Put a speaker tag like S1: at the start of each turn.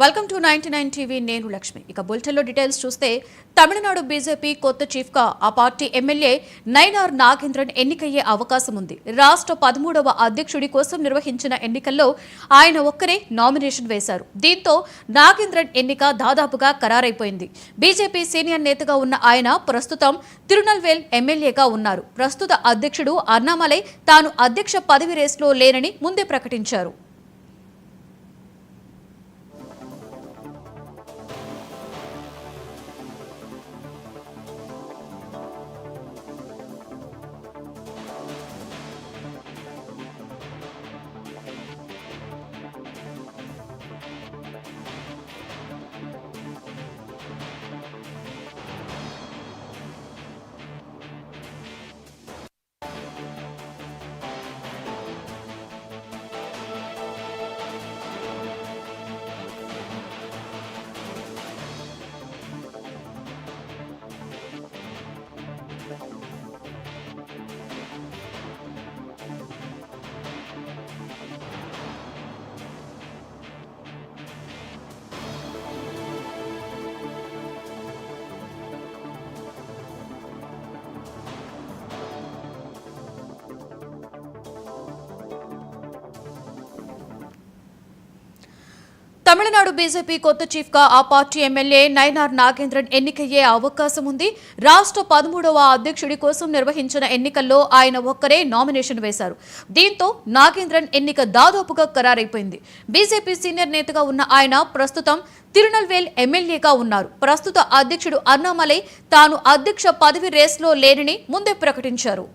S1: Welcome to 99 TV నేను లక్ష్మి. ఇక బులెటిన్లో డీటెయిల్స్ చూస్తే తమిళనాడు బీజేపీ కొత్త చీఫ్గా ఆ పార్టీ ఎమ్మెల్యే నైనార్ నాగేంద్రన్ ఎన్నికయ్యే అవకాశం ఉంది. రాష్ట్ర 13వ అధ్యక్షుడి కోసం నిర్వహించిన ఎన్నికల్లో ఆయన ఒక్కరే నామినేషన్ వేశారు. దీంతో నాగేంద్రన్ ఎన్నిక దాదాపుగా ఖరారైపోయింది. బీజేపీ సీనియర్ నేతగా ఉన్న ఆయన ప్రస్తుతం తిరునల్వేల్ ఎమ్మెల్యేగా ఉన్నారు. ప్రస్తుత అధ్యక్షుడు అన్నామలై తాను అధ్యక్ష పదవి రేసులో లేనని ముందే ప్రకటించారు. తమిళనాడు బీజేపీ కొత్త చీఫ్గా ఆ పార్టీ ఎమ్మెల్యే నైనార్ నాగేంద్రన్ ఎన్నికయ్యే అవకాశం ఉంది. రాష్ట్ర 13వ అధ్యక్షుడి కోసం నిర్వహించిన ఎన్నికల్లో ఆయన ఒక్కరే నామినేషన్ వేశారు. దీంతో నాగేంద్రన్ ఎన్నిక దాదాపుగా ఖరారైపోయింది. బీజేపీ సీనియర్ నేతగా ఉన్న ఆయన ప్రస్తుతం తిరునల్వేల్ ఎమ్మెల్యేగా ఉన్నారు. ప్రస్తుత అధ్యక్షుడు అన్నామలై తాను అధ్యక్ష పదవి రేసులో లేనని ముందే ప్రకటించారు.